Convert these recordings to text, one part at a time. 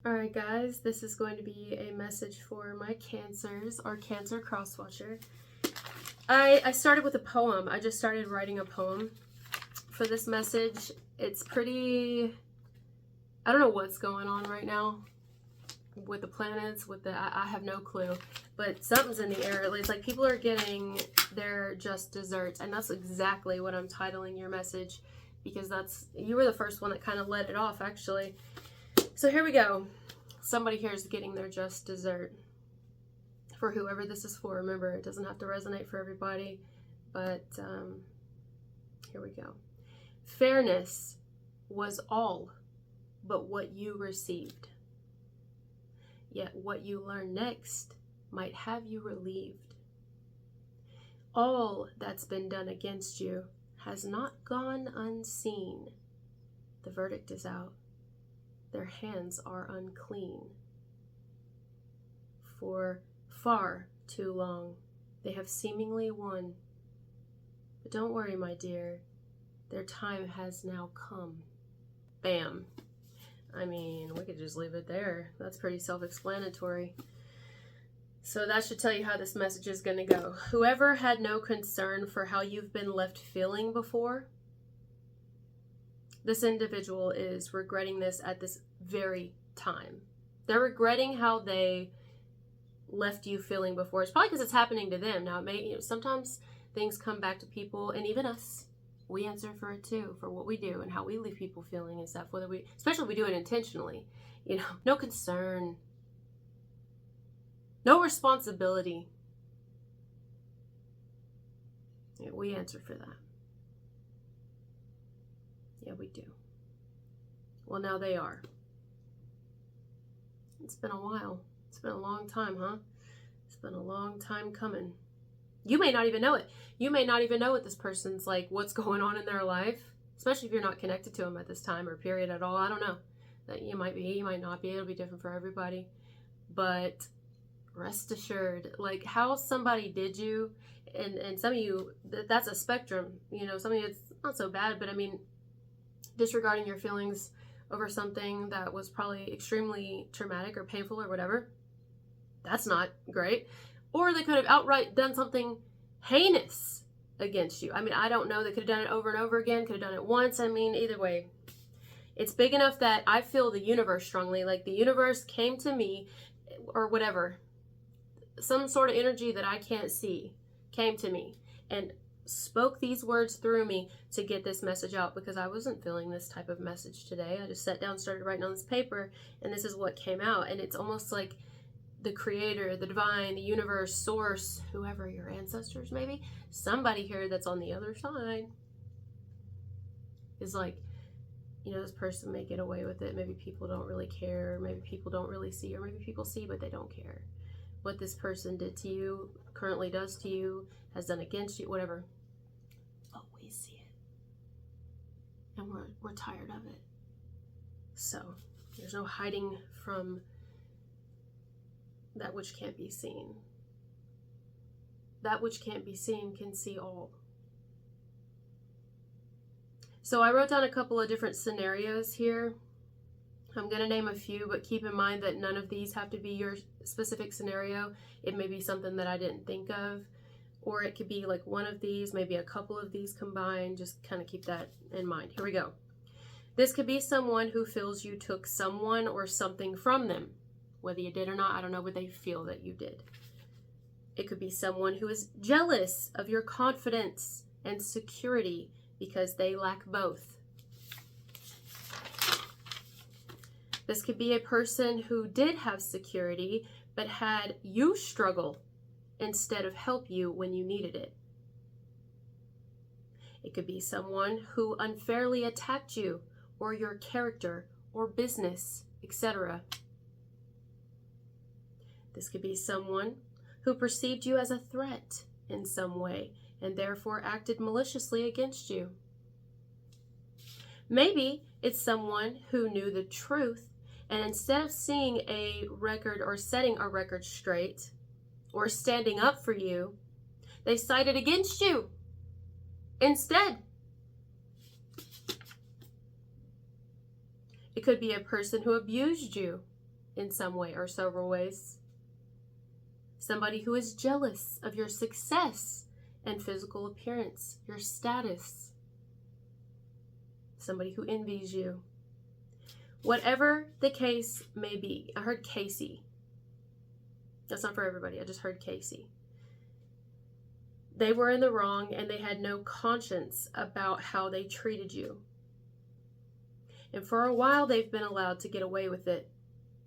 Alright guys, this is going to be a message for my Cancers, or Cancer Crosswatcher. I started with a poem. I just started writing a poem for this message. It's pretty... I don't know what's going on right now with the planets, I have no clue. But something's in the air. It's like people are getting their just desserts, and that's exactly what I'm titling your message, because you were the first one that kind of let it off, actually. So here we go. Somebody here is getting their just dessert. For whoever this is for, remember, it doesn't have to resonate for everybody, but here we go. Fairness was all but what you received. Yet what you learn next might have you relieved. All that's been done against you has not gone unseen. The verdict is out. Their hands are unclean. For far too long, they have seemingly won. But don't worry, my dear, their time has now come. Bam. I mean, we could just leave it there. That's pretty self-explanatory. So that should tell you how this message is going to go. Whoever had no concern for how you've been left feeling before, this individual is regretting this at this very time. They're regretting how they left you feeling before. It's probably because it's happening to them. Now, it may, sometimes things come back to people, and even us, we answer for it too, for what we do and how we leave people feeling and stuff, especially if we do it intentionally. No concern, no responsibility. Yeah, we answer for that. Yeah, we do. Well, now they are. It's been a while. It's been a long time, huh? It's been a long time coming. You may not even know it. You may not even know what this person's like, what's going on in their life, especially if you're not connected to them at this time or period at all. I don't know. That you might be, you might not be. It'll be different for everybody. But rest assured, like how somebody did you, and some of you, that's a spectrum. Some of you it's not so bad, but I mean, disregarding your feelings over something that was probably extremely traumatic or painful or whatever, that's not great. Or they could have outright done something heinous against you. I mean, I don't know. They could have done it over and over again, could have done it once. I mean, either way, it's big enough that I feel the universe strongly, like the universe came to me or whatever, some sort of energy that I can't see came to me and spoke these words through me to get this message out, because I wasn't feeling this type of message today. I just sat down, started writing on this paper, and this is what came out. And it's almost like the creator, the divine, the universe, source, whoever, your ancestors maybe, somebody here that's on the other side is like, this person may get away with it. Maybe people don't really care. Maybe people don't really see, or maybe people see but they don't care. What this person did to you, currently does to you, has done against you, whatever. But we see it. And we're tired of it. So there's no hiding from that which can't be seen. That which can't be seen can see all. So I wrote down a couple of different scenarios here. I'm going to name a few, but keep in mind that none of these have to be your specific scenario. It may be something that I didn't think of, or it could be like one of these, maybe a couple of these combined. Just kind of keep that in mind. Here we go. This could be someone who feels you took someone or something from them. Whether you did or not, I don't know, but they feel that you did. It could be someone who is jealous of your confidence and security because they lack both. This could be a person who did have security but had you struggle instead of help you when you needed it. It could be someone who unfairly attacked you or your character or business, etc. This could be someone who perceived you as a threat in some way and therefore acted maliciously against you. Maybe it's someone who knew the truth, and instead of seeing a record or setting a record straight or standing up for you, they sided against you instead. It could be a person who abused you in some way or several ways. Somebody who is jealous of your success and physical appearance, your status. Somebody who envies you. Whatever the case may be. I heard Casey. That's not for everybody. I just heard Casey. They were in the wrong and they had no conscience about how they treated you. And for a while they've been allowed to get away with it,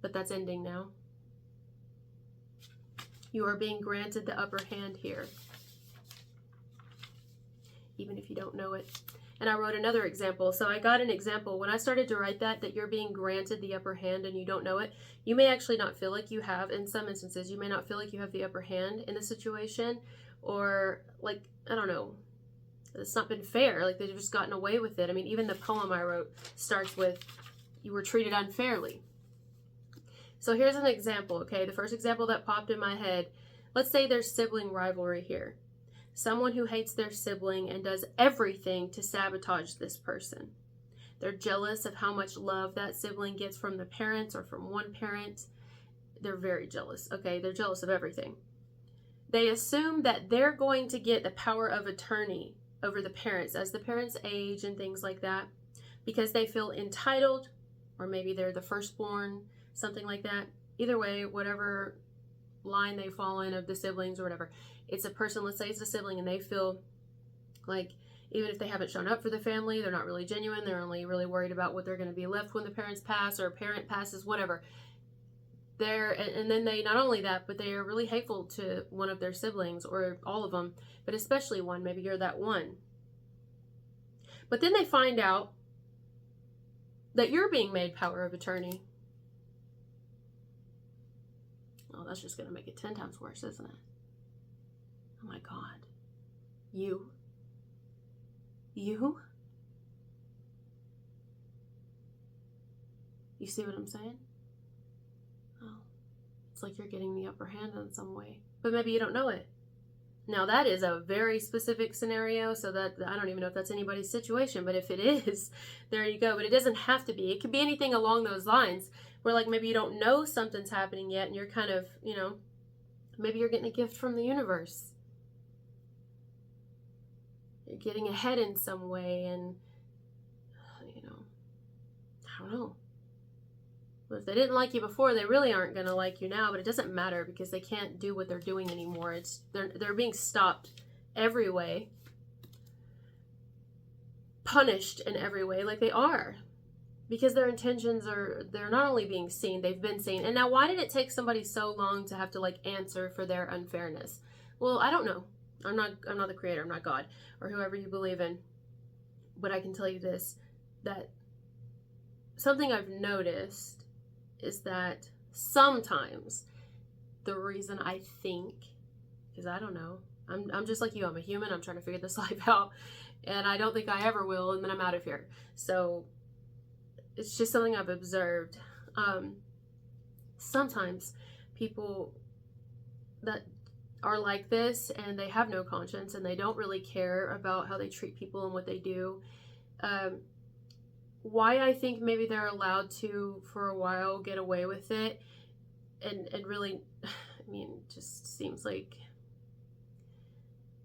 but that's ending now. You are being granted the upper hand here, even if you don't know it. And I wrote another example. So I got an example. When I started to write that you're being granted the upper hand and you don't know it, you may actually not feel like you have. In some instances, you may not feel like you have the upper hand in the situation, or like, I don't know, it's not been fair. Like they've just gotten away with it. I mean, even the poem I wrote starts with, you were treated unfairly. So here's an example, okay? The first example that popped in my head, let's say there's sibling rivalry here. Someone who hates their sibling and does everything to sabotage this person. They're jealous of how much love that sibling gets from the parents or from one parent. They're very jealous, okay? They're jealous of everything. They assume that they're going to get the power of attorney over the parents as the parents age and things like that, because they feel entitled, or maybe they're the firstborn, something like that. Either way, whatever line they fall in of the siblings or whatever, it's a person, let's say it's a sibling, and they feel like even if they haven't shown up for the family, they're not really genuine, they're only really worried about what they're going to be left when the parents pass or a parent passes, whatever. And then they, not only that, but they are really hateful to one of their siblings or all of them, but especially one. Maybe you're that one. But then they find out that you're being made power of attorney. Oh, that's just going to make it 10 times worse, isn't it? Oh my God. You? You see what I'm saying? Oh, it's like you're getting the upper hand in some way, but maybe you don't know it. Now that is a very specific scenario, so that I don't even know if that's anybody's situation, but if it is, there you go. But it doesn't have to be. It could be anything along those lines where like maybe you don't know something's happening yet and you're kind of, you know, maybe you're getting a gift from the universe. You're getting ahead in some way and, you know, I don't know. But if they didn't like you before, they really aren't going to like you now, but it doesn't matter because they can't do what they're doing anymore. They're being stopped every way, punished in every way, like they are, because their intentions they're not only being seen, they've been seen. And now why did it take somebody so long to have to like answer for their unfairness? Well, I don't know. I'm not the creator, I'm not God or whoever you believe in. But I can tell you this, that something I've noticed is that sometimes the reason I think, because I don't know, I'm just like you, I'm a human, I'm trying to figure this life out, and I don't think I ever will, and then I'm out of here. So it's just something I've observed. Sometimes people that are like this and they have no conscience and they don't really care about how they treat people and what they do, why I think maybe they're allowed to for a while get away with it and really, I mean, just seems like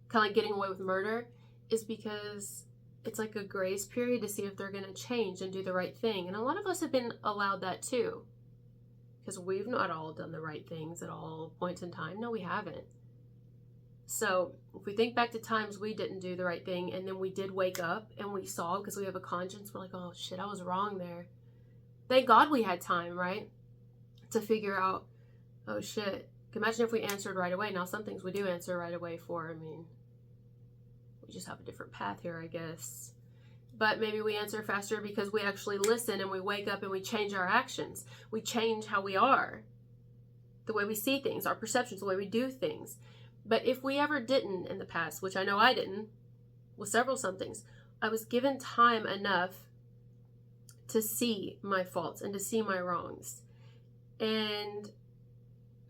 kind of like getting away with murder, is because it's like a grace period to see if they're going to change and do the right thing. And a lot of us have been allowed that too, because we've not all done the right things at all points in time. No, we haven't. So if we think back to times we didn't do the right thing and then we did wake up and we saw, because we have a conscience, we're like, oh shit, I was wrong there. Thank God we had time, right? To figure out, oh shit. Imagine if we answered right away. Now some things we do answer right away for. I mean, we just have a different path here, I guess. But maybe we answer faster because we actually listen and we wake up and we change our actions. We change how we are, the way we see things, our perceptions, the way we do things. But if we ever didn't in the past, which I know I didn't, with several somethings, I was given time enough to see my faults and to see my wrongs. And,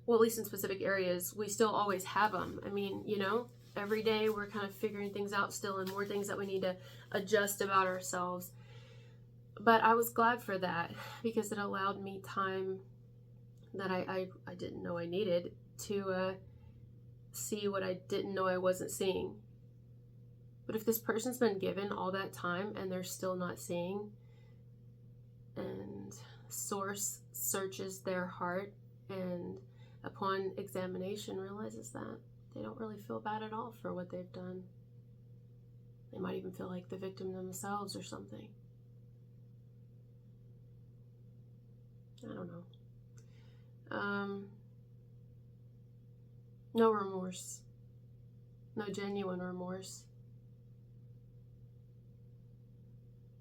well, at least in specific areas, we still always have them. I mean, you know, every day we're kind of figuring things out still and more things that we need to adjust about ourselves. But I was glad for that because it allowed me time that I didn't know I needed to see what I didn't know I wasn't seeing. But if this person's been given all that time and they're still not seeing, and Source searches their heart and upon examination realizes that they don't really feel bad at all for what they've done. They might even feel like the victim themselves or something. I don't know. No remorse. No genuine remorse.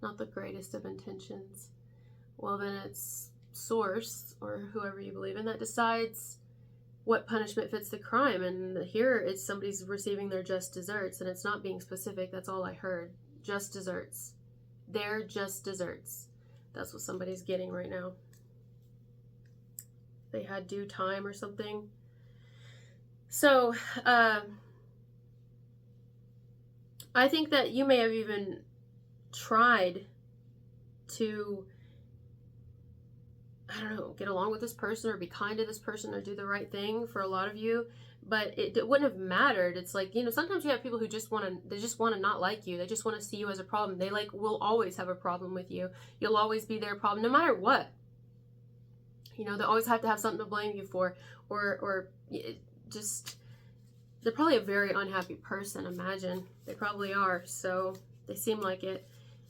Not the greatest of intentions. Well, then it's Source, or whoever you believe in, that decides what punishment fits the crime. And here it's somebody's receiving their just desserts, and it's not being specific. That's all I heard. Just desserts. They're just desserts. That's what somebody's getting right now. They had due time or something. So, I think that you may have even tried to, I don't know, get along with this person or be kind to this person or do the right thing for a lot of you, but it wouldn't have mattered. It's like, you know, sometimes you have people who just want to not like you. They just want to see you as a problem. They will always have a problem with you. You'll always be their problem no matter what. You know, they always have to have something to blame you for, or just, they're probably a very unhappy person, imagine. They probably are, so they seem like it.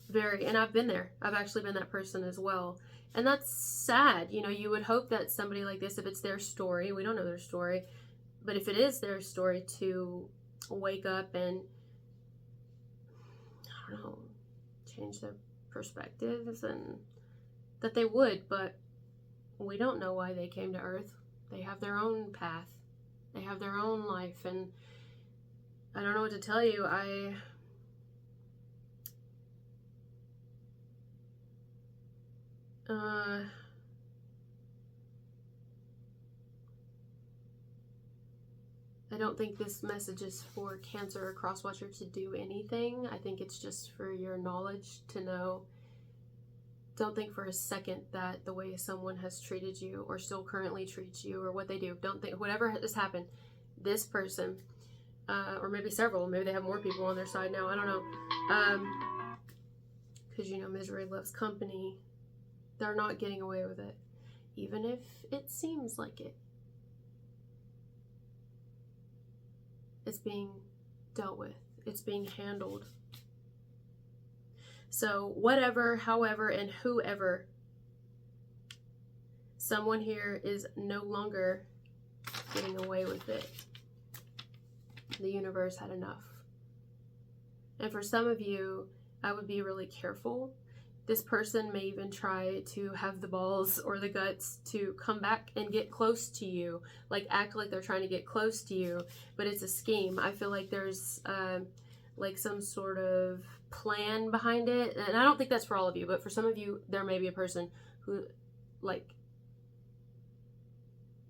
Very, and I've been there. I've actually been that person as well. And that's sad. You know, you would hope that somebody like this, if it's their story, we don't know their story, but if it is their story, to wake up and, I don't know, change their perspectives, and that they would, but we don't know why they came to Earth. They have their own path. They have their own life, and I don't know what to tell you. I don't think this message is for Cancer or Crosswatcher to do anything. I think it's just for your knowledge to know. Don't think for a second that the way someone has treated you or still currently treats you or what they do, don't think, whatever has happened, this person, or maybe several, maybe they have more people on their side now, I don't know, because you know misery loves company. They're not getting away with it, even if it seems like it. It's being dealt with. It's being handled. So whatever, however, and whoever, someone here is no longer getting away with it. The universe had enough. And for some of you, I would be really careful. This person may even try to have the balls or the guts to come back and get close to you, like act like they're trying to get close to you, but it's a scheme. I feel like there's like some sort of plan behind it, and I don't think that's for all of you, but for some of you there may be a person who, like,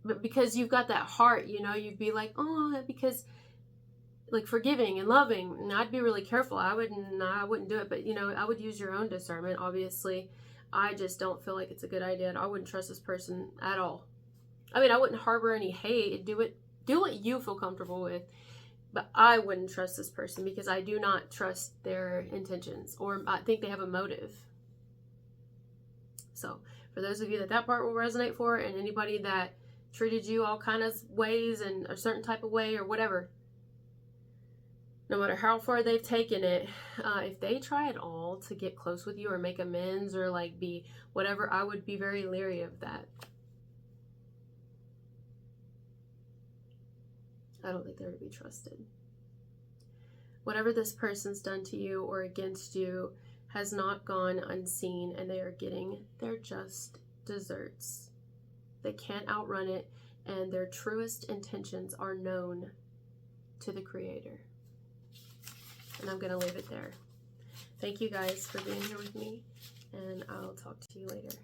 but because you've got that heart, you know, you'd be like, oh, because like forgiving and loving, and I'd be really careful. I wouldn't do it, but you know, I would use your own discernment. Obviously, I just don't feel like it's a good idea. I wouldn't trust this person at all. I mean, I wouldn't harbor any hate. Do what you feel comfortable with, but I wouldn't trust this person because I do not trust their intentions, or I think they have a motive. So for those of you that part will resonate for, and anybody that treated you all kind of ways and a certain type of way or whatever, no matter how far they've taken it, if they try at all to get close with you or make amends or like be whatever, I would be very leery of that. I don't think they're to be trusted. Whatever this person's done to you or against you has not gone unseen, and they are getting their just desserts. They can't outrun it, and their truest intentions are known to the Creator. And I'm going to leave it there. Thank you guys for being here with me, and I'll talk to you later.